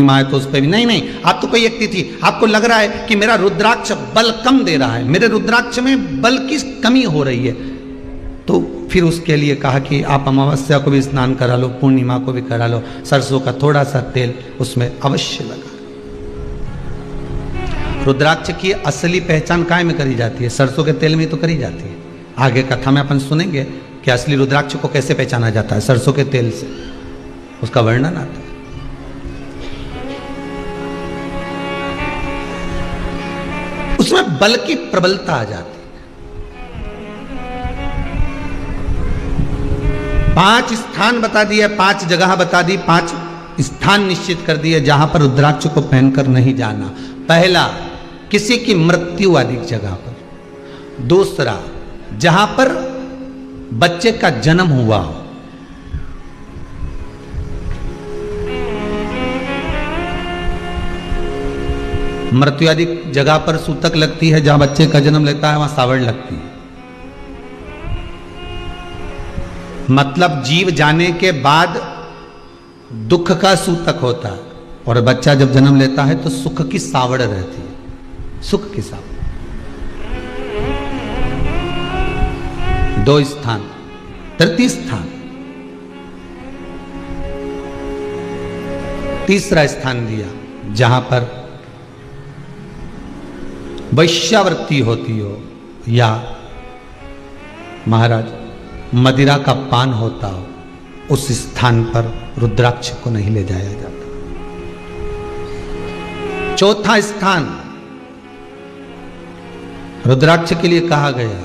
पूर्णिमा है तो उस पर भी नहीं, आप तो कोई एक तिथि, आपको लग रहा है कि मेरा रुद्राक्ष बल कम दे रहा है, मेरे रुद्राक्ष में बल की कमी हो रही है, तो फिर उसके लिए कहा कि आप अमावस्या को भी स्नान करा लो, पूर्णिमा को भी करा लो, सरसों का थोड़ा सा तेल उसमें अवश्य लगा। रुद्राक्ष की असली पहचान काय में करी जाती है? सरसों के तेल में तो करी जाती है। आगे कथा में अपन सुनेंगे कि असली रुद्राक्ष को कैसे पहचाना जाता है, सरसों के तेल से, उसका वर्णन आता है। उसमें बल की प्रबलता आ जाती है। 5 स्थान बता दिए, 5 जगह बता दी, 5 स्थान निश्चित कर दिए जहां पर रुद्राक्ष को पहनकर नहीं जाना। पहला, किसी की मृत्यु आदि जगह पर। दूसरा, जहां पर बच्चे का जन्म हुआ हो। मृत्यु आदि जगह पर सूतक लगती है, जहां बच्चे का जन्म लेता है वहां सावड़ लगती है। मतलब जीव जाने के बाद दुख का सूतक होता है, और बच्चा जब जन्म लेता है तो सुख की सावड़ रहती है, सुख की सावड़। 2 स्थान। तृतीय स्थान, तीसरा स्थान दिया जहां पर वैश्यावृत्ति होती हो या महाराज मदिरा का पान होता हो, उस स्थान पर रुद्राक्ष को नहीं ले जाया जाता। चौथा स्थान रुद्राक्ष के लिए कहा गया,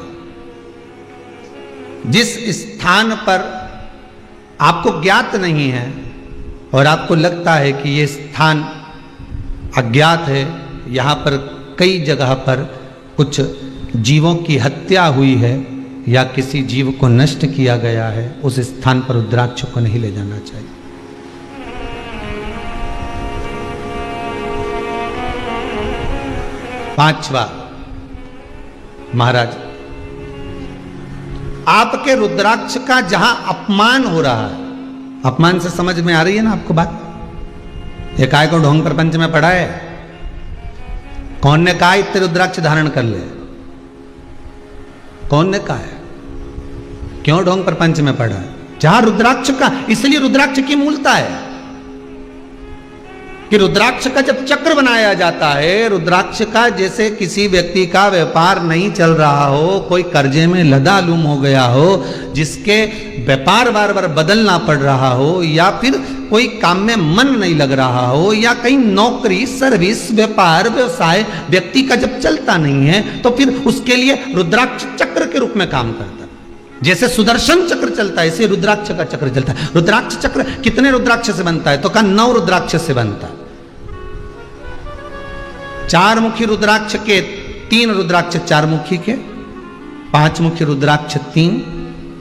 जिस स्थान पर आपको ज्ञात नहीं है और आपको लगता है कि यह स्थान अज्ञात है, यहां पर कई जगह पर कुछ जीवों की हत्या हुई है या किसी जीव को नष्ट किया गया है, उस स्थान पर रुद्राक्ष को नहीं ले जाना चाहिए। पांचवा, महाराज आपके रुद्राक्ष का जहां अपमान हो रहा है, अपमान से समझ में आ रही है ना आपको बात? ये काय को ढोंग प्रपंच में पढ़ा है? कौन ने कहा इतने रुद्राक्ष धारण कर ले? कौन ने कहा है? क्यों ढोंग प्रपंच में पढ़ा है? जहां रुद्राक्ष का, इसलिए रुद्राक्ष की मूलता है कि रुद्राक्ष का जब चक्र बनाया जाता है, रुद्राक्ष का जैसे किसी व्यक्ति का व्यापार नहीं चल रहा हो, कोई कर्जे में लदालूम हो गया हो, जिसके व्यापार बार बार बदलना पड़ रहा हो, या फिर कोई काम में मन नहीं लग रहा हो, या कहीं नौकरी सर्विस व्यापार व्यवसाय व्यक्ति का जब चलता नहीं है, तो फिर उसके लिए रुद्राक्ष चक्र के रूप में काम करता है। जैसे सुदर्शन चक्र चलता है, ऐसे रुद्राक्ष का चक्र चलता है। रुद्राक्ष चक्र कितने रुद्राक्ष से बनता है? तो कहा 9 रुद्राक्ष से बनता है। 4 मुखी रुद्राक्ष के 3 रुद्राक्ष 4 मुखी के, 5 मुखी रुद्राक्ष 3,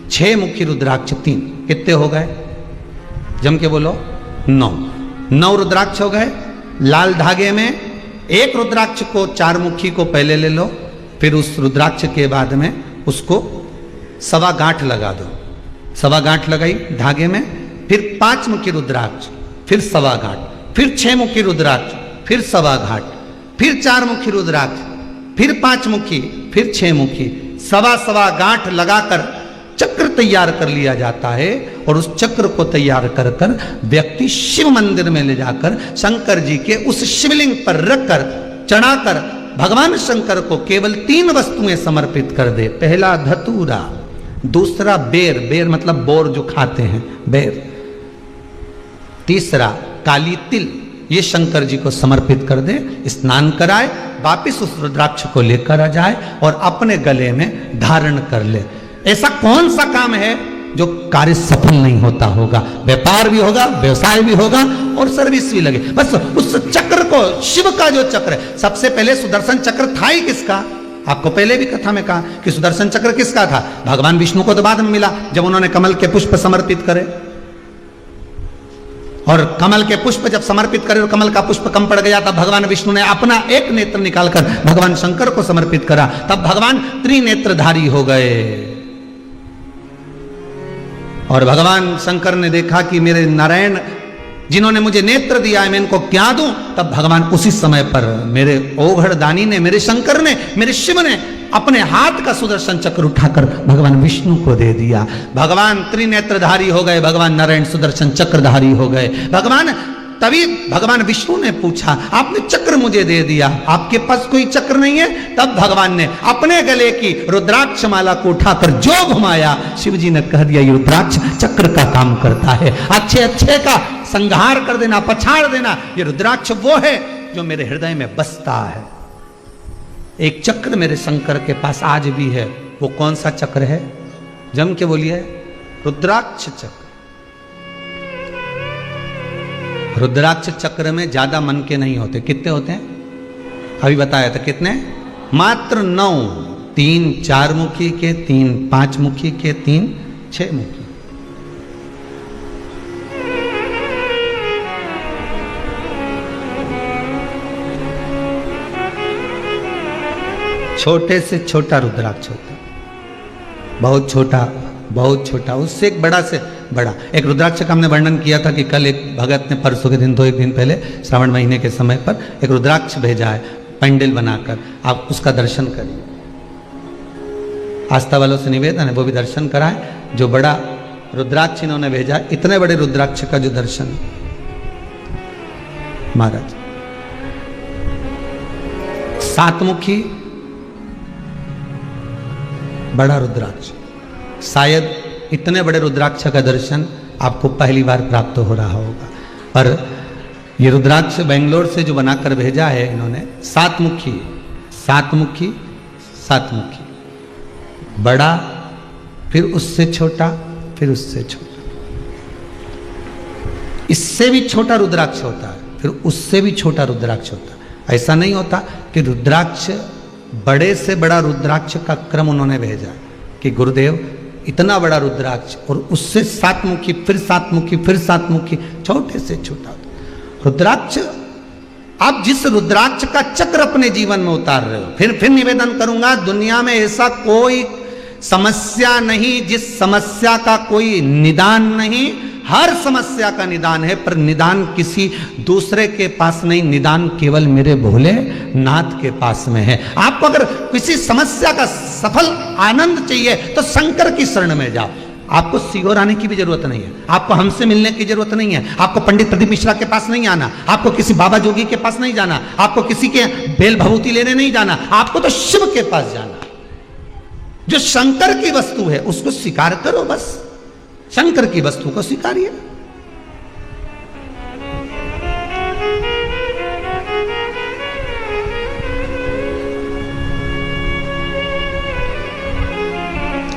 6 मुखी रुद्राक्ष 3, कितने हो गए? जम के बोलो 9 रुद्राक्ष हो गए। लाल धागे में एक रुद्राक्ष को 4 मुखी को पहले ले लो, फिर उस रुद्राक्ष के बाद में उसको 1.25 गांठ लगा दो। 1.25 गांठ लगाई धागे में, फिर 5 मुखी रुद्राक्ष, फिर 1.25 गांठ, फिर 6 मुखी रुद्राक्ष, फिर 1.25 गांठ, फिर 4 मुखी रुद्राक्ष, फिर 5 मुखी, फिर 6 मुखी, 1.25 गांठ लगाकर चक्र तैयार कर लिया जाता है। और उस चक्र को तैयार कर कर व्यक्ति शिव मंदिर में ले जाकर शंकर जी के उस शिवलिंग पर रखकर चढ़ाकर भगवान शंकर को केवल 3 वस्तुएं समर्पित कर दे। पहला धतूरा, दूसरा बेर, बेर मतलब बोर जो खाते हैं बेर, तीसरा काली तिल, ये शंकर जी को समर्पित कर दे, स्नान कराए, वापिस उस रुद्राक्ष को लेकर आ जाए और अपने गले में धारण कर ले। ऐसा कौन सा काम है जो कार्य सफल नहीं होता होगा? व्यापार भी होगा, व्यवसाय भी होगा और सर्विस भी लगे। बस उस चक्र को, शिव का जो चक्र है, सबसे पहले सुदर्शन चक्र था ही किसका? आपको पहले भी कथा में कहा कि सुदर्शन चक्र किसका था? भगवान विष्णु को तो बाद में मिला, जब उन्होंने कमल के पुष्प समर्पित करे। और कमल के पुष्प जब समर्पित करे और कमल का पुष्प कम पड़ गया, तब भगवान विष्णु ने अपना एक नेत्र निकालकर भगवान शंकर को समर्पित करा, तब भगवान त्रिनेत्रधारी हो गए। और भगवान शंकर ने देखा कि मेरे नारायण जिन्होंने मुझे नेत्र दिया है, मैं इनको क्या दूं? तब भगवान उसी समय पर मेरे ओघड़ दानी ने, मेरे शंकर ने, मेरे शिव ने अपने हाथ का सुदर्शन चक्र उठाकर भगवान विष्णु को दे दिया। भगवान त्रिनेत्रधारी हो गए, भगवान नारायण सुदर्शन चक्रधारी हो गए। तभी भगवान विष्णु ने पूछा, आपने चक्र मुझे दे दिया, आपके पास कोई चक्र नहीं है? तब भगवान ने अपने गले की रुद्राक्ष माला को उठाकर जो घुमाया, शिव जी ने कह दिया ये रुद्राक्ष चक्र का काम करता है। अच्छे अच्छे का संहार कर देना, पछाड़ देना, ये रुद्राक्ष वो है जो मेरे हृदय में बसता है। एक चक्र मेरे शंकर के पास आज भी है। वो कौन सा चक्र है? जम के बोलिए, रुद्राक्ष चक्र। रुद्राक्ष चक्र में ज्यादा मन के नहीं होते। कितने होते हैं? अभी बताया था कितने? मात्र 9। 3 4 मुखी के, 3 5 मुखी के, 3 6 मुखी। छोटे से छोटा रुद्राक्ष होता है, बहुत छोटा, बहुत छोटा, उससे एक बड़ा से बड़ा। एक रुद्राक्ष का हमने वर्णन किया था कि कल एक भगत ने, परसों के दिन, 1 दिन पहले, श्रावण महीने के समय पर एक रुद्राक्ष भेजा है पेंडल बनाकर। आप उसका दर्शन करिए। आस्था वालों से निवेदन है वो भी दर्शन कराएं। जो बड़ा रुद्राक्ष इन्होंने भेजा है, इतने बड़े रुद्राक्ष का जो दर्शन महाराज, 7 मुखी बड़ा रुद्राक्ष। शायद इतने बड़े रुद्राक्ष का दर्शन आपको पहली बार प्राप्त हो रहा होगा। पर ये रुद्राक्ष बेंगलोर से जो बनाकर भेजा है इन्होंने, 7 मुखी, 7 मुखी, 7 मुखी, बड़ा, फिर उससे छोटा, फिर उससे छोटा, इससे भी छोटा रुद्राक्ष होता है, फिर उससे भी छोटा रुद्राक्ष होता है। ऐसा नहीं होता कि रुद्राक्ष, बड़े से बड़ा रुद्राक्ष का क्रम उन्होंने भेजा कि गुरुदेव इतना बड़ा रुद्राक्ष और उससे 7 मुखी, फिर 7 मुखी, फिर 7 मुखी, छोटे से छोटा रुद्राक्ष। आप जिस रुद्राक्ष का चक्र अपने जीवन में उतार रहे हो, फिर निवेदन करूंगा, दुनिया में ऐसा कोई समस्या नहीं जिस समस्या का कोई निदान नहीं। हर समस्या का निदान है, पर निदान किसी दूसरे के पास नहीं, निदान केवल मेरे भोले नाथ के पास में है। आपको अगर किसी समस्या का सफल आनंद चाहिए तो शंकर की शरण में जाओ। आपको सीहोर आने की भी जरूरत नहीं है, आपको हमसे मिलने की जरूरत नहीं है, आपको पंडित प्रदीप मिश्रा के पास नहीं आना, आपको किसी बाबा जोगी के पास नहीं जाना, आपको किसी के बेल भभूति लेने नहीं जाना, आपको तो शिव के पास जाना। जो शंकर की वस्तु है उसको स्वीकार करो, बस शंकर की वस्तु को स्वीकारिए।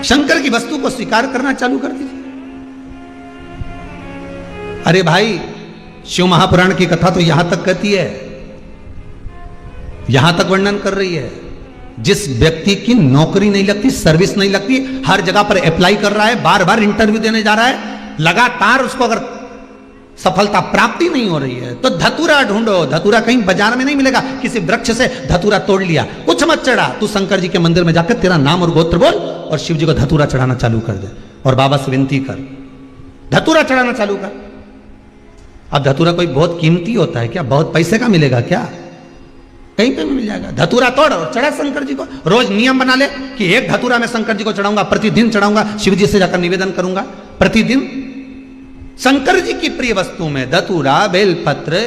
शंकर की वस्तु को स्वीकार करना चालू कर दीजिए। अरे भाई, शिव महापुराण की कथा तो यहां तक कहती है, यहां तक वर्णन कर रही है, जिस व्यक्ति की नौकरी नहीं लगती, सर्विस नहीं लगती, हर जगह पर अप्लाई कर रहा है, बार बार इंटरव्यू देने जा रहा है, लगातार उसको अगर सफलता प्राप्ति नहीं हो रही है तो धतूरा ढूंढो। धतूरा कहीं बाजार में नहीं मिलेगा, किसी वृक्ष से धतूरा तोड़ लिया, कुछ मत चढ़ा, तू शंकर जी के मंदिर में जाकर तेरा नाम और गोत्र बोल और शिव जी को धतूरा चढ़ाना चालू कर दे और बाबा से विनती कर, धतूरा चढ़ाना चालू कर। अब धतूरा कोई बहुत कीमती होता है क्या? बहुत पैसे का मिलेगा क्या? कहीं पे भी मिल जाएगा। धतूरा तोड़ और चढ़ा शंकर जी को। रोज नियम बना ले कि एक धतूरा मैं शंकर जी को चढ़ाऊंगा, प्रतिदिन चढ़ाऊंगा, शिव जी से जाकर निवेदन करूंगा प्रतिदिन। शंकर जी की प्रिय वस्तु में धतूरा, बेलपत्र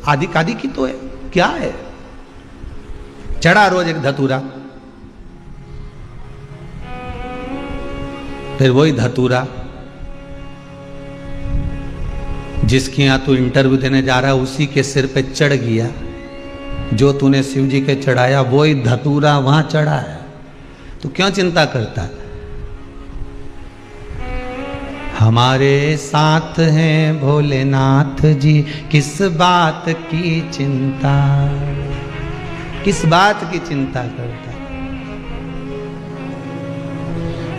आदि कादि की तो है, क्या है? चढ़ा रोज एक धतूरा, फिर वही धतूरा जिसके यहां तू इंटरव्यू देने जा रहा है उसी के सिर पे चढ़ गया। जो तूने शिव जी के चढ़ाया वही धतूरा वहां चढ़ा है, तो क्यों चिंता करता है? हमारे साथ हैं भोलेनाथ जी, किस बात की चिंता, किस बात की चिंता करता?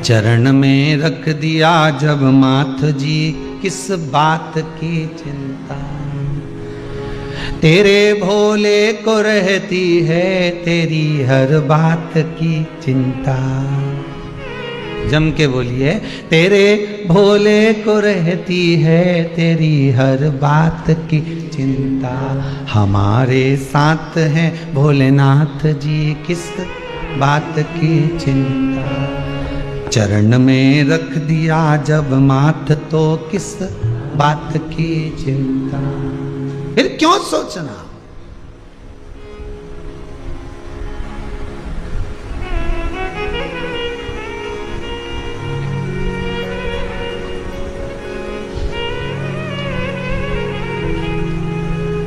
चरण में रख दिया जब माथ जी, किस बात की चिंता? तेरे भोले को रहती है तेरी हर बात की चिंता। जम के बोलिए। तेरे भोले को रहती है तेरी हर बात की चिंता, हमारे साथ हैं भोलेनाथ जी किस बात की चिंता। चरण में रख दिया जब माथ तो किस बात की चिंता। फिर क्यों सोचना।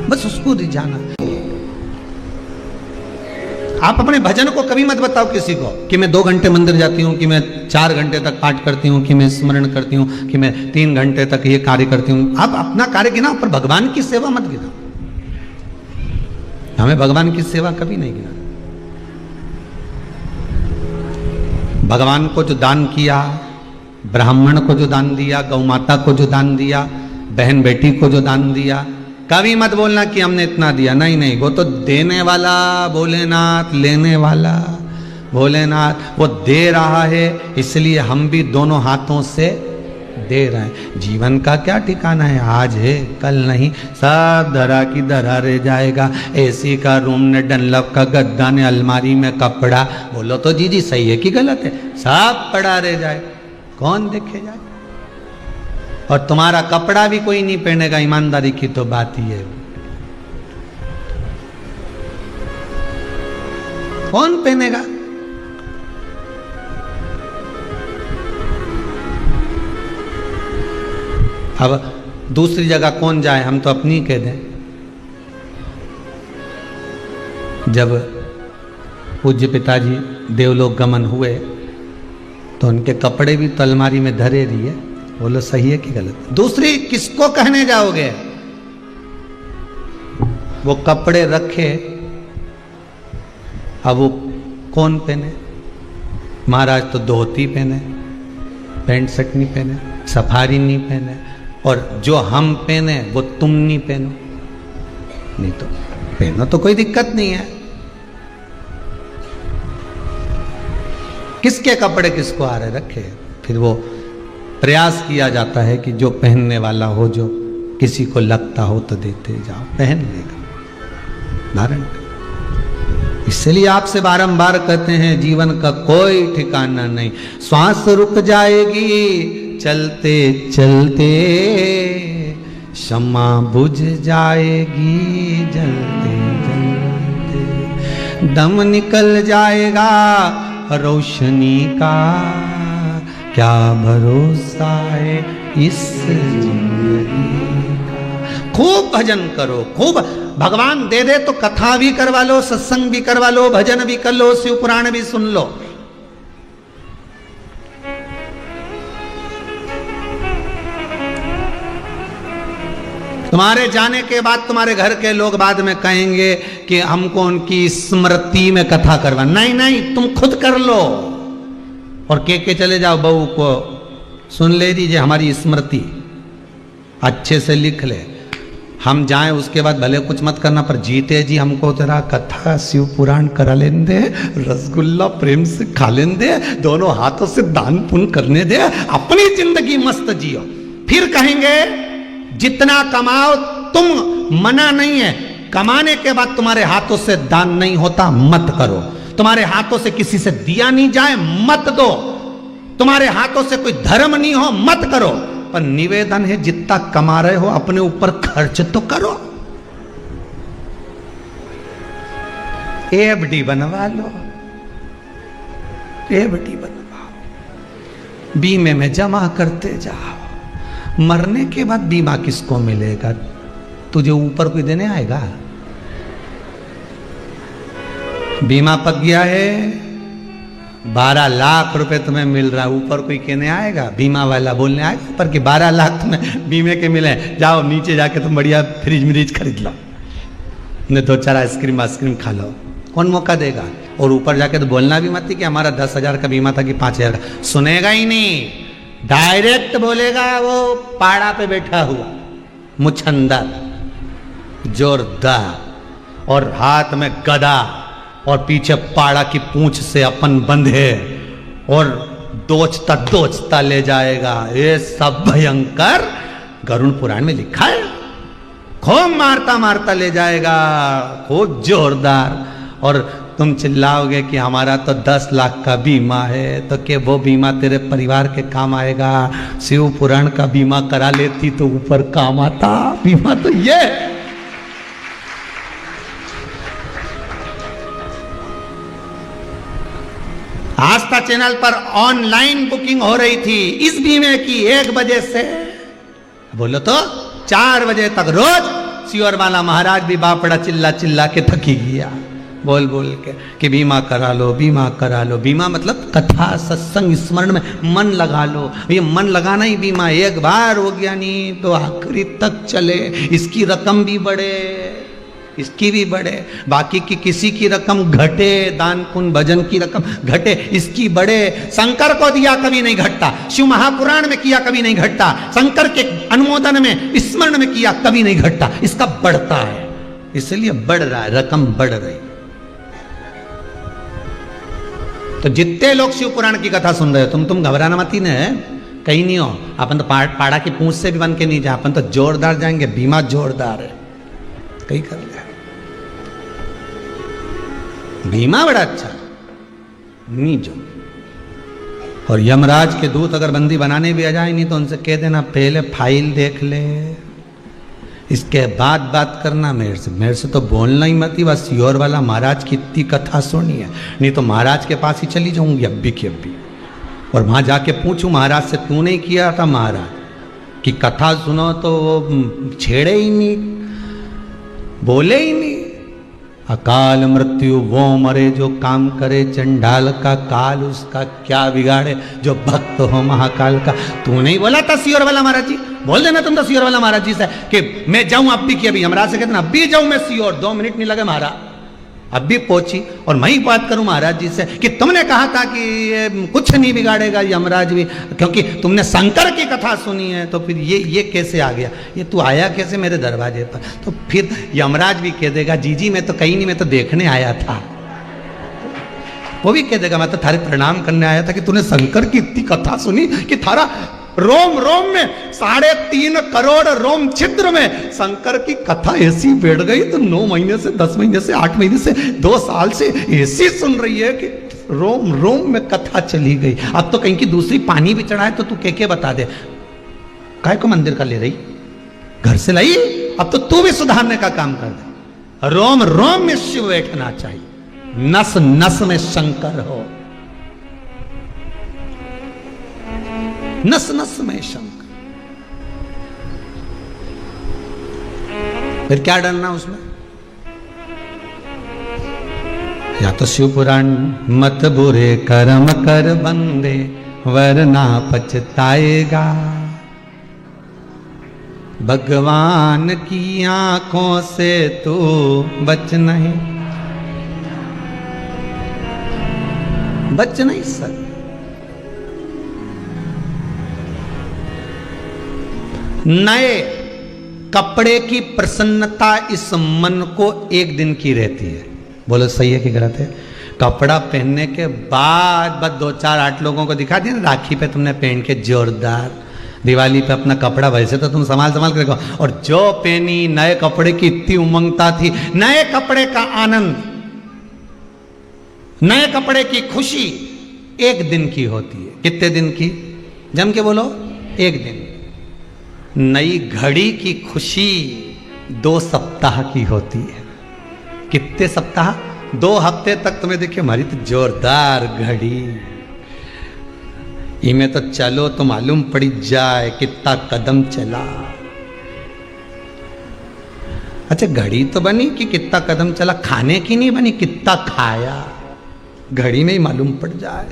बस उसको रिझाना। आप अपने भजन को कभी मत बताओ किसी को कि मैं 2 घंटे मंदिर जाती हूँ, कि मैं 4 घंटे तक पाठ करती हूँ, कि मैं स्मरण करती हूँ, कि मैं 3 घंटे तक ये कार्य करती हूँ। आप अपना कार्य गिनाओ पर भगवान की सेवा मत गिनाओ। हमें भगवान की सेवा कभी नहीं गिना। भगवान को जो दान किया, ब्राह्मण को जो दान दिया, गौ माता को जो दान दिया, बहन बेटी को जो दान दिया, कभी मत बोलना कि हमने इतना दिया। नहीं नहीं, वो तो देने वाला भोलेनाथ, लेने वाला भोलेनाथ, वो दे रहा है, इसलिए हम भी दोनों हाथों से दे रहे हैं। जीवन का क्या ठिकाना है, आज है कल नहीं, सब धरा की धरा रह जाएगा। एसी का रूम ने, डनलप का गद्दा ने, अलमारी में कपड़ा, बोलो तो जी सही है कि गलत है, सब पड़ा रह जाए, कौन देखे जाए। और तुम्हारा कपड़ा भी कोई नहीं पहनेगा, ईमानदारी की तो बात ही है। कौन पहनेगा। अब दूसरी जगह कौन जाए, हम तो अपनी कह दें। जब पूज्य पिताजी देवलोक गमन हुए तो उनके कपड़े भी तो अलमारी में धरे रही है, बोलो सही है कि गलत। दूसरी किसको कहने जाओगे। वो कपड़े रखे, अब वो कौन पहने। महाराज तो धोती पहने, पैंट शर्ट नहीं पहने, सफारी नहीं पहने, और जो हम पहने वो तुम नहीं पहनो। नहीं तो पहनो तो कोई दिक्कत नहीं है। किसके कपड़े किसको आ रहे रखे। फिर वो प्रयास किया जाता है कि जो पहनने वाला हो, जो किसी को लगता हो तो देते जाओ, पहन लेगा, धारण कर। इसलिए आपसे बारंबार कहते हैं जीवन का कोई ठिकाना नहीं। श्वास रुक जाएगी चलते चलते, शम्मा बुझ जाएगी जलते जलते, दम निकल जाएगा रोशनी का, क्या भरोसा है इस जिंदगी का। खूब भजन करो, खूब। भगवान दे दे तो कथा भी करवा लो, सत्संग भी करवा लो, भजन भी कर लो, शिव पुराण भी सुन लो। तुम्हारे जाने के बाद तुम्हारे घर के लोग बाद में कहेंगे कि हमको उनकी स्मृति में कथा करवा। नहीं नहीं, तुम खुद कर लो और के चले जाओ, बहू को सुन ले दीजिए हमारी स्मृति, अच्छे से लिख ले। हम जाएं उसके बाद भले कुछ मत करना, पर जीते जी हमको तेरा कथा शिव पुराण करा लेने दे, रसगुल्ला प्रेम से खा लेने दे, दोनों हाथों से दान पुण्य करने दे, अपनी जिंदगी मस्त जियो। फिर कहेंगे जितना कमाओ तुम, मना नहीं है, कमाने के बाद तुम्हारे हाथों से दान नहीं होता, मत करो। तुम्हारे हाथों से किसी से दिया नहीं जाए, मत दो। तुम्हारे हाथों से कोई धर्म नहीं हो, मत करो। पर निवेदन है जितना कमा रहे हो अपने ऊपर खर्च तो करो। एफडी बनवा लो, एफडी बनवाओ, बीमे में जमा करते जाओ। मरने के बाद बीमा किसको मिलेगा। तुझे ऊपर कोई देने आएगा। बीमा पक गया है, 12 लाख रुपए तुम्हें मिल रहा है, ऊपर कोई कहने आएगा। बीमा वाला बोलने आएगा पर कि 12 लाख तुम्हें बीमे के मिले, जाओ नीचे जाके तुम बढ़िया फ्रिज मिरीज खरीद लो, ने 2-4 आइसक्रीम खा लो। कौन मौका देगा। और ऊपर जाके तो बोलना भी मत कि हमारा 10,000 का बीमा था कि 5,000 का। सुनेगा ही नहीं, डायरेक्ट बोलेगा वो पाड़ा पे बैठा हुआ मुछंदर जोरदार, और हाथ में गदा, और पीछे पाड़ा की पूंछ से अपन बंधे, और दोचता दोचता ले जाएगा। ये सब भयंकर गरुड़ पुराण में लिखा है। खूब मारता मारता ले जाएगा, खूब जोरदार। और तुम चिल्लाओगे कि हमारा तो 10 लाख का बीमा है, तो क्या वो बीमा तेरे परिवार के काम आएगा? शिव पुराण का बीमा करा लेती तो ऊपर काम आता। बीमा तो ये है। आस्था चैनल पर ऑनलाइन बुकिंग हो रही थी इस बीमे की 1 बजे से, बोलो तो 4 बजे तक रोज सियोर वाला महाराज भी बापड़ा चिल्ला चिल्ला के थकी गया, बोल बोल के कि बीमा करा लो, बीमा करा लो। बीमा मतलब कथा सत्संग स्मरण में मन लगा लो। ये मन लगाना ही बीमा। एक बार हो गया नहीं तो आखिरी तक चले। इसकी रकम भी बढ़े, इसकी भी बढ़े, बाकी की किसी की रकम घटे, दान पुण्य भजन की रकम घटे, इसकी बढ़े। शंकर को दिया कभी नहीं घटता, शिव महापुराण में किया कभी नहीं घटता, शंकर के अनुमोदन में स्मरण में किया कभी नहीं घटता, इसका बढ़ता है। इसलिए बढ़ रहा है, रकम बढ़ रही। तो जितने लोग शिव पुराण की कथा सुन रहे हो, तुम घबराना मत ही ने, कहीं नहीं हो। अपन तो पाड़ा की पूंछ से भी बन के नहीं जा, अपन तो जोरदार जाएंगे। बीमा जोरदार है, कहीं कर लिया। बीमा बड़ा अच्छा नहीं जो। और यमराज के दूत अगर बंदी बनाने भी आ जाए नहीं तो उनसे कह देना पहले फाइल देख ले, इसके बाद बात करना मेरे से तो बोलना ही मत ही। बस सियोर वाला महाराज की इतनी कथा सुनी है, नहीं तो महाराज के पास ही चली जाऊंगी अब्बी की अब्बी, और वहां जाके पूछूं महाराज से, तूने किया था महाराज की कथा सुनो, तो वो छेड़े ही नहीं, बोले ही नहीं। अकाल मृत्यु वो मरे जो काम करे, चंडाल का काल उसका क्या बिगाड़े, जो भक्त हो महाकाल का। तू नहीं बोला था सियोर वाला महाराज जी? बोल देना तुम तो सियोर वाला महाराज जी से कि मैं जाऊं अब्बी की अभी। यमराज से कहते ना अब्बी जाऊं मैं सियोर, 2 मिनट नहीं लगे महाराज, अब्बी पहुंची। और मैं ही बात करूं महाराज जी से कि तुमने कहा था कि ये कुछ नहीं बिगाड़ेगा यमराज भी, क्योंकि तुमने शंकर की कथा सुनी है। तो फिर ये कैसे आ गया, ये तू आया कैसे मेरे दरवाजे पर? तो फिर यमराज भी कह देगा जी मैं तो कहीं नहीं, मैं तो देखने आया था। वो भी कह देगा मैं तो थारे प्रणाम करने आया था कि तूने शंकर की इतनी कथा सुनी कि थारा रोम रोम में 3.5 करोड़ रोम छिद्र में शंकर की कथा ऐसी बैठ गई। तो 9 महीने से, 10 महीने से, 8 महीने से, 2 साल से ऐसी सुन रही है कि रोम रोम में कथा चली गई। अब तो कहीं की दूसरी पानी भी चढ़ाए तो तू के बता दे, काय को मंदिर का ले रही, घर से लाई। अब तो तू भी सुधारने का काम कर दे। रोम रोम में शिव बैठना चाहिए, नस नस में शंकर हो, नस नस में शंकर। फिर क्या डरना उसमें? या तो शिव पुराण, मत बुरे कर्म कर बंदे वरना पछताएगा, भगवान की आंखों से तू बच नहीं सकता। नए कपड़े की प्रसन्नता इस मन को 1 दिन की रहती है। बोलो सही है कि गलत है? कपड़ा पहनने के बाद बस 2-4-8 लोगों को दिखा दिया ना, राखी पे तुमने पहन के जोरदार, दिवाली पे अपना कपड़ा वैसे तो तुम संभाल के रखो। और जो पहनी नए कपड़े की इतनी उमंगता थी, नए कपड़े का आनंद, नए कपड़े की खुशी 1 दिन की होती है। कितने दिन की? जम के बोलो, 1 दिन। नई घड़ी की खुशी 2 सप्ताह की होती है। कितने सप्ताह? 2 हफ्ते तक तुम्हें देखिए हमारी तो जोरदार घड़ी, इमें तो चलो तो मालूम पड़ी जाए कितना कदम चला। अच्छा घड़ी तो बनी कि कितना कदम चला, खाने की नहीं बनी कितना खाया, घड़ी में ही मालूम पड़ जाए।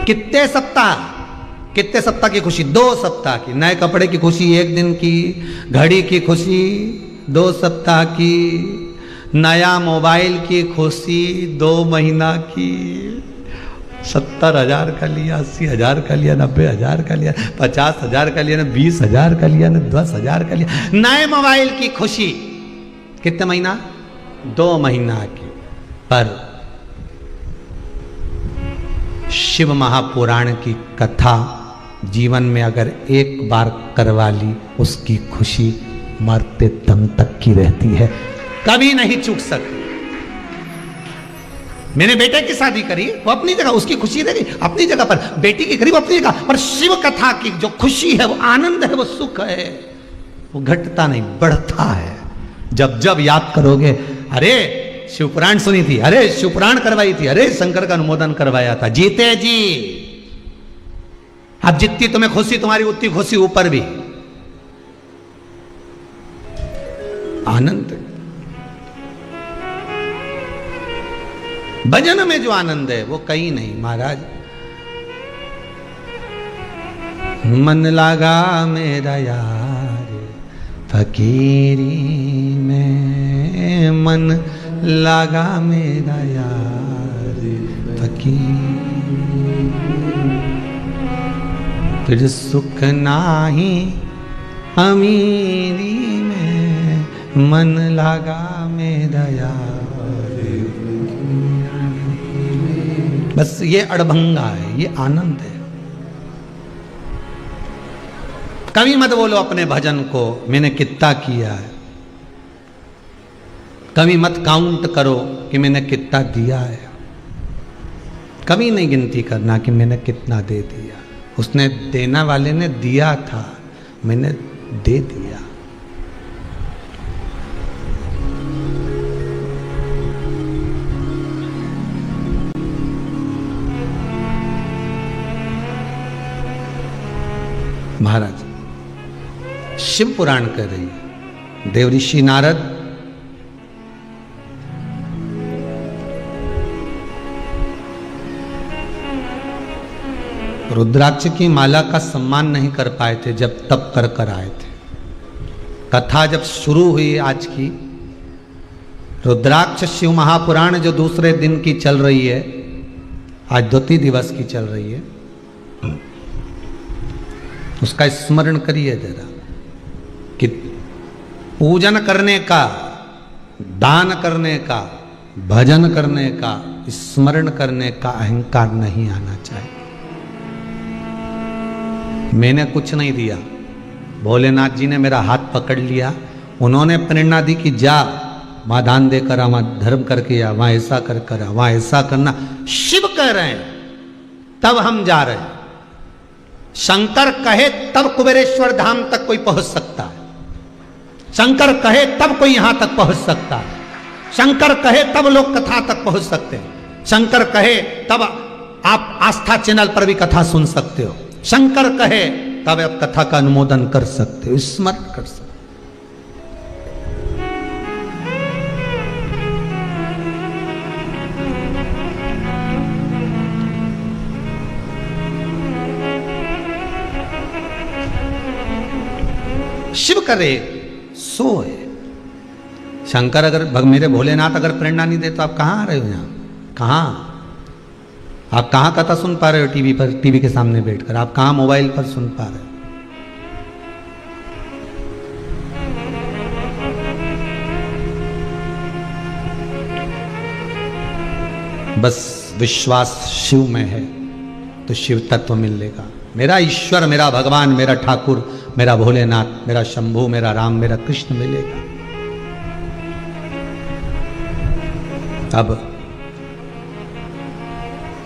कितने सप्ताह की खुशी? 2 सप्ताह की। नए कपड़े की खुशी 1 दिन की, घड़ी की खुशी 2 सप्ताह की, नया मोबाइल की खुशी 2 महीना की। 70,000 का लिया, 80,000 का लिया, 90,000 का लिया, 50,000 का लिया ना, 20,000 का लिया ना, 10,000 का लिया। नए मोबाइल की खुशी कितने महीना? 2 महीना की। पर शिव महापुराण की कथा जीवन में अगर एक बार करवा ली, उसकी खुशी मरते दम तक की रहती है, कभी नहीं चूक सकती। मैंने बेटे की शादी करी, वो अपनी जगह, उसकी खुशी रहेगी अपनी जगह पर, बेटी की करी वो अपनी जगह पर, शिव कथा की जो खुशी है, वो आनंद है, वो सुख है, वो घटता नहीं, बढ़ता है। जब जब याद करोगे, अरे शिवपुराण सुनी थी, अरे शिवपुराण करवाई थी, अरे शंकर का अनुमोदन करवाया था, जीते जी। अब जितनी तुम्हें खुशी, तुम्हारी उतनी खुशी ऊपर भी आनंद। भजन में जो आनंद है वो कहीं नहीं महाराज। मन लगा मेरा यार फकीरी में, मन लगा मेरा यार फकीरी, फिर सुख नाही अमीरी में, मन लगा मेरा यार। बस ये अड़भंगा है, ये आनंद है। कभी मत बोलो अपने भजन को मैंने कितना किया है, कभी मत काउंट करो कि मैंने कितना दिया है, कभी नहीं गिनती करना कि मैंने कितना दे दिया। उसने देने वाले ने दिया था, मैंने दे दिया। महाराज शिव पुराण कर रही है, देवऋषि नारद रुद्राक्ष की माला का सम्मान नहीं कर पाए थे जब तप कर कर आए थे। कथा जब शुरू हुई आज की, रुद्राक्ष शिव महापुराण जो दूसरे दिन की चल रही है, आज द्वितीय दिवस की चल रही है, उसका स्मरण करिए जरा कि पूजन करने का, दान करने का, भजन करने का, स्मरण करने का अहंकार नहीं आना चाहिए। मैंने कुछ नहीं दिया, भोलेनाथ जी ने मेरा हाथ पकड़ लिया, उन्होंने प्रेरणा दी कि जा वहां दान देकर आ, वहां धर्म करके आ, वहां ऐसा कर कर आ, वहां ऐसा करना। शिव कह रहे हैं तब हम जा रहे हैं। शंकर कहे तब कुबेरेश्वर धाम तक कोई पहुंच सकता है, शंकर कहे तब कोई यहां तक पहुंच सकता है, शंकर कहे तब लोग कथा तक पहुंच सकते हैं, शंकर कहे तब आप आस्था चैनल पर भी कथा सुन सकते हो, शंकर कहे तब आप कथा का अनुमोदन कर सकते हो, स्मरण कर सकते हो। शिव करे सो है। शंकर अगर, मेरे भोलेनाथ अगर प्रेरणा नहीं दे तो आप कहां आ रहे हो? यहां कहां? आप कहां कथा सुन पा रहे हो? टीवी पर, टीवी के सामने बैठकर। आप कहां मोबाइल पर सुन पा रहे हो? बस विश्वास शिव में है तो शिव तत्व मिलेगा। मेरा ईश्वर, मेरा भगवान, मेरा ठाकुर, मेरा भोलेनाथ, मेरा शंभू, मेरा राम, मेरा कृष्ण मिलेगा। अब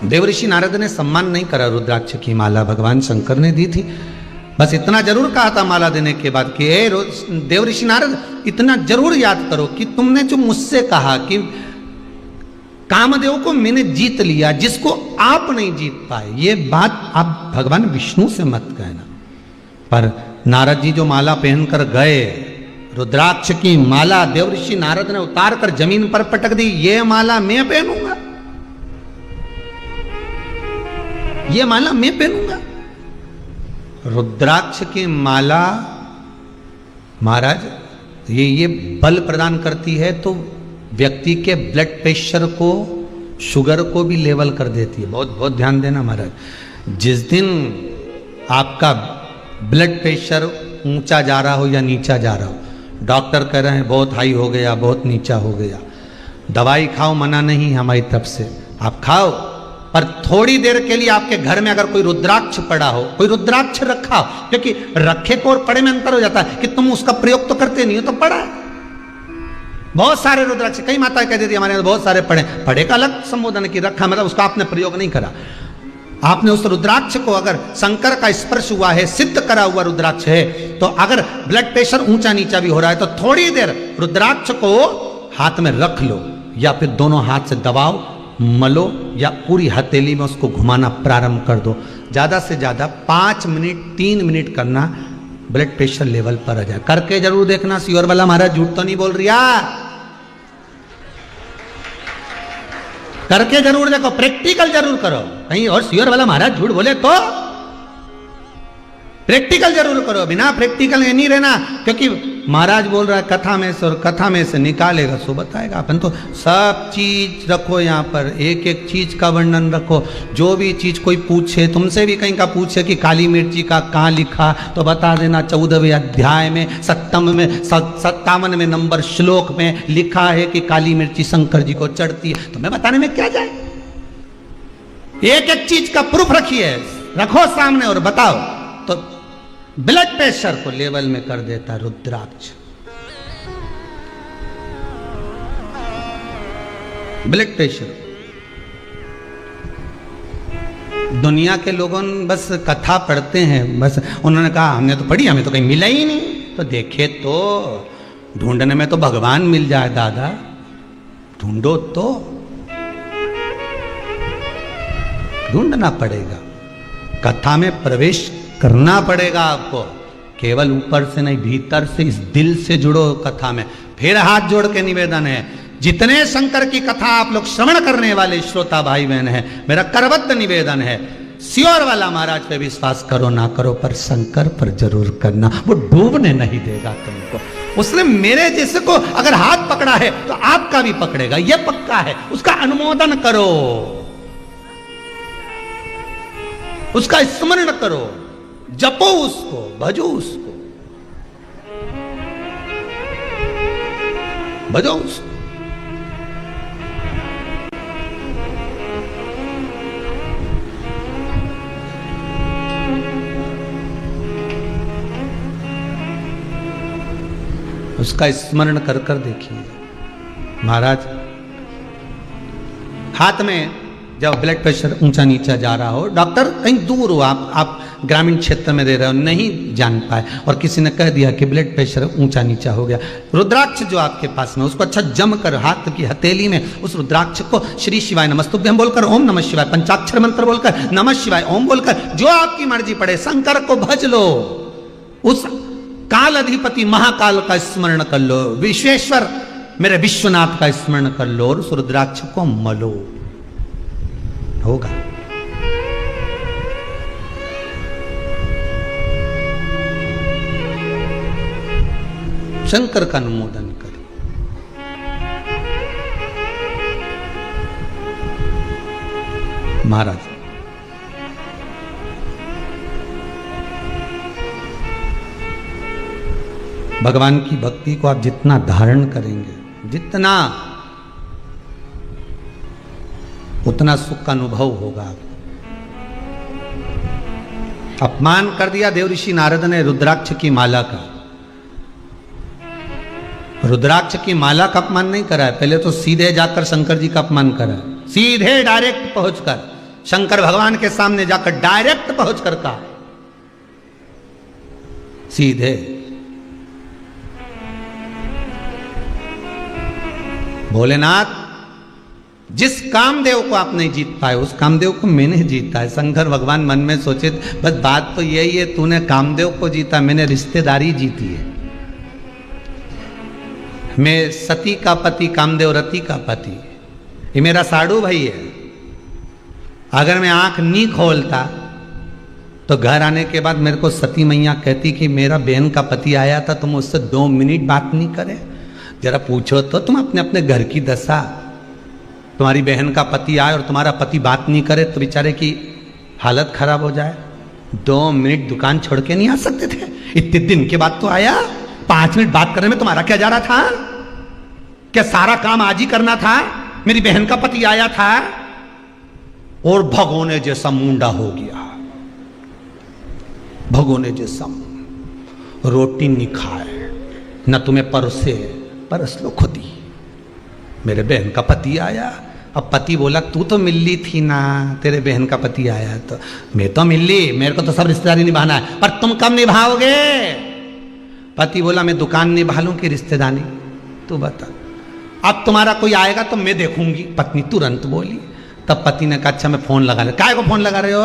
देवऋषि नारद ने सम्मान नहीं करा रुद्राक्ष की माला, भगवान शंकर ने दी थी। बस इतना जरूर कहा था माला देने के बाद कि देवऋषि नारद, इतना जरूर याद करो कि तुमने जो मुझसे कहा कि कामदेव को मैंने जीत लिया, जिसको आप नहीं जीत पाए, ये बात आप भगवान विष्णु से मत कहना। पर नारद जी जो माला पहनकर गए, रुद्राक्ष की माला देवऋषि नारद ने उतार कर जमीन पर पटक दी, ये माला मैं पहनूंगा, ये माला मैं पहनूंगा। रुद्राक्ष की माला महाराज ये बल प्रदान करती है, तो व्यक्ति के ब्लड प्रेशर को, शुगर को भी लेवल कर देती है। बहुत बहुत ध्यान देना महाराज। जिस दिन आपका ब्लड प्रेशर ऊंचा जा रहा हो या नीचा जा रहा हो, डॉक्टर कह रहे हैं बहुत हाई हो गया, बहुत नीचा हो गया, दवाई खाओ, मना नहीं हमारी तरफ से, आप खाओ, पर थोड़ी देर के लिए आपके घर में अगर कोई रुद्राक्ष पड़ा हो, कोई रुद्राक्ष रखा हो, क्योंकि रखे को और पड़े में अंतर हो जाता है कि तुम उसका प्रयोग तो करते नहीं हो, तो पड़ा है। बहुत सारे रुद्राक्ष, कई माताएं कहती थी हमारे यहाँ बहुत सारे पड़े, पड़े का अलग संबोधन की रखा, मतलब उसका आपने प्रयोग नहीं करा। आपने उस रुद्राक्ष को, अगर शंकर का स्पर्श हुआ है, सिद्ध करा हुआ रुद्राक्ष है, तो अगर ब्लड प्रेशर ऊंचा नीचा भी हो रहा है तो थोड़ी देर रुद्राक्ष को हाथ में रख लो, या फिर दोनों हाथ से दबाओ, मलो, या पूरी हथेली में उसको घुमाना प्रारंभ कर दो। ज्यादा से ज्यादा 5 मिनट 3 मिनट करना, ब्लड प्रेशर लेवल पर आ जाए। करके जरूर देखना। श्योर वाला महाराज झूठ तो नहीं बोल रही यार, करके जरूर देखो, प्रैक्टिकल जरूर करो। कहीं और श्योर वाला महाराज झूठ बोले तो प्रैक्टिकल जरूर करो, बिना प्रैक्टिकल में नहीं रहना। क्योंकि महाराज बोल रहा है कथा में से, और कथा में से निकालेगा सो बताएगा। अपन तो सब चीज रखो यहाँ पर, एक एक चीज का वर्णन रखो। जो भी चीज कोई पूछे, तुमसे भी कहीं का पूछे कि काली मिर्ची का कहाँ लिखा, तो बता देना 14वें अध्याय में 57वें नंबर श्लोक में लिखा है कि काली मिर्ची शंकर जी को चढ़ती है। तुम्हें बताने में क्या जाए, एक एक चीज का प्रूफ रखिए, रखो सामने और बताओ। तो ब्लड प्रेशर को लेवल में कर देता रुद्राक्ष। ब्लड प्रेशर, दुनिया के लोगों बस कथा पढ़ते हैं, बस उन्होंने कहा हमने तो पढ़ी, हमें तो कहीं मिला ही नहीं। तो देखे तो ढूंढने में तो भगवान मिल जाए दादा, ढूंढो तो ढूंढना पड़ेगा, कथा में प्रवेश करना पड़ेगा आपको। केवल ऊपर से नहीं, भीतर से, इस दिल से जुड़ो कथा में। फिर हाथ जोड़ के निवेदन है, जितने शंकर की कथा आप लोग श्रवण करने वाले श्रोता भाई बहन हैं, मेरा करबद्ध निवेदन है, श्योर वाला महाराज पे विश्वास करो ना करो, पर शंकर पर जरूर करना, वो डूबने नहीं देगा तुमको। उसने मेरे जैसे को अगर हाथ पकड़ा है तो आपका भी पकड़ेगा, ये पक्का है। उसका अनुमोदन करो, उसका स्मरण करो, जपो उसको, भजो उसको, भजो उसको। उसका स्मरण कर कर देखिए। महाराज हाथ में जब ब्लड प्रेशर ऊंचा नीचा जा रहा हो, डॉक्टर कहीं दूर हो, आप ग्रामीण क्षेत्र में दे रहे हो, नहीं जान पाए, और किसी ने कह दिया कि ब्लड प्रेशर ऊंचा नीचा हो गया, रुद्राक्ष जो आपके पास में, उसको अच्छा जम कर हाथ की हथेली में उस रुद्राक्ष को श्री शिवाय नमस्तुभ्यं बोलकर, ओम नमः शिवाय पंचाक्षर मंत्र बोलकर, नमः शिवाय ओम बोलकर, जो आपकी मर्जी पड़े, शंकर को भज लो। उस काल अधिपति महाकाल का स्मरण कर लो, विश्वेश्वर मेरे विश्वनाथ का स्मरण कर लो, और उस रुद्राक्ष को मलो, होगा। शंकर का अनुमोदन करें। महाराज भगवान की भक्ति को आप जितना धारण करेंगे, जितना, उतना सुख का अनुभव होगा। अपमान कर दिया देव ऋषि नारद ने रुद्राक्ष की माला का। रुद्राक्ष की माला का अपमान नहीं करा है, पहले तो सीधे जाकर शंकर जी का अपमान करा, सीधे डायरेक्ट पहुंचकर शंकर भगवान के सामने जाकर डायरेक्ट पहुंचकर कहा, सीधे। भोलेनाथ, जिस कामदेव को आप नहीं जीत पाए, उस कामदेव को मैंने जीता है। शंकर भगवान मन में सोचे, बस बात तो यही है, तूने कामदेव को जीता, मैंने रिश्तेदारी जीती है। मैं सती का पति, कामदेव रति का पति, ये मेरा साड़ू भाई है। अगर मैं आंख नहीं खोलता तो घर आने के बाद मेरे को सती मैया कहती कि मेरा बहन का पति आया था, तुम उससे 2 मिनट बात नहीं करे, जरा पूछो तो तुम अपने अपने घर की दशा। तुम्हारी बहन का पति आए और तुम्हारा पति बात नहीं करे तो बेचारे की हालत खराब हो जाए। 2 मिनट दुकान छोड़ के नहीं आ सकते थे? इतने दिन के बाद तो आया। 5 मिनट बात करने में तुम्हारा क्या जा रहा था? क्या सारा काम आज ही करना था? मेरी बहन का पति आया था, और भगोने जैसा मुंडा हो गया, भगोने जैसा, रोटी नहीं खाए, न तुम्हें परोसे, परस लो खुद ही। मेरे बहन का पति आया, अब पति बोला तू तो मिली थी ना, तेरे बहन का पति आया तो मैं तो मिली, मेरे को तो सब रिश्तेदारी निभाना है, पर तुम कब निभाओगे? पति बोला मैं दुकान निभा लूं कि रिश्तेदारी, तू बता। अब तुम्हारा कोई आएगा तो मैं देखूंगी। पत्नी तुरंत बोली। तब पति ने कहा अच्छा मैं फोन लगा रहा। काय को फोन लगा रहे हो?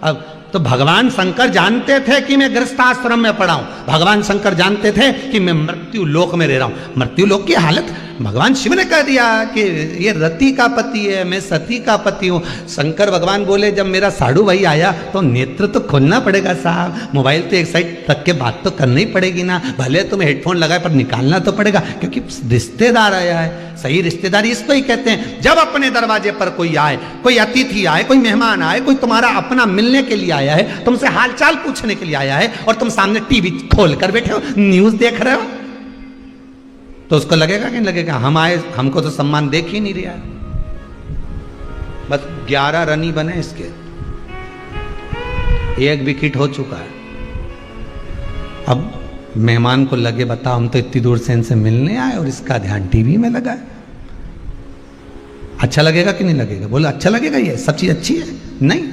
अब तो भगवान शंकर जानते थे कि मैं गृहस्थाश्रम में पड़ा हूं, भगवान शंकर जानते थे कि मैं मृत्यु लोक में रह रहा हूं। मृत्यु लोक की हालत भगवान शिव ने कह दिया कि ये रति का पति है, मैं सती का पति हूं। शंकर भगवान बोले जब मेरा साधु भाई आया तो नेत्र तो खोलना पड़ेगा साहब, मोबाइल तो एक साइड रख के बात तो करनी ही पड़ेगी ना, भले तुम हेडफोन लगाए पर निकालना तो पड़ेगा, क्योंकि रिश्तेदार आया है। सही रिश्तेदारी इसको ही कहते हैं, जब अपने दरवाजे पर कोई आए, कोई अतिथि आए, कोई मेहमान आए, कोई तुम्हारा अपना मिलने के लिए आया है, तुमसे हालचाल पूछने के लिए आया है, और तुम सामने टीवी खोल कर बैठे हो, न्यूज देख रहे हो, तो उसको लगेगा कि नहीं लगेगा? हम आए, हमको तो सम्मान देख ही नहीं रहा। बस 11 रन ही बने इसके, 1 विकेट हो चुका है। अब मेहमान को लगे बताओ हम तो इतनी दूर से इनसे मिलने आए और इसका ध्यान टीवी में लगा है। अच्छा लगेगा कि नहीं लगेगा? बोलो अच्छा लगेगा, ये सब चीज अच्छी है? नहीं।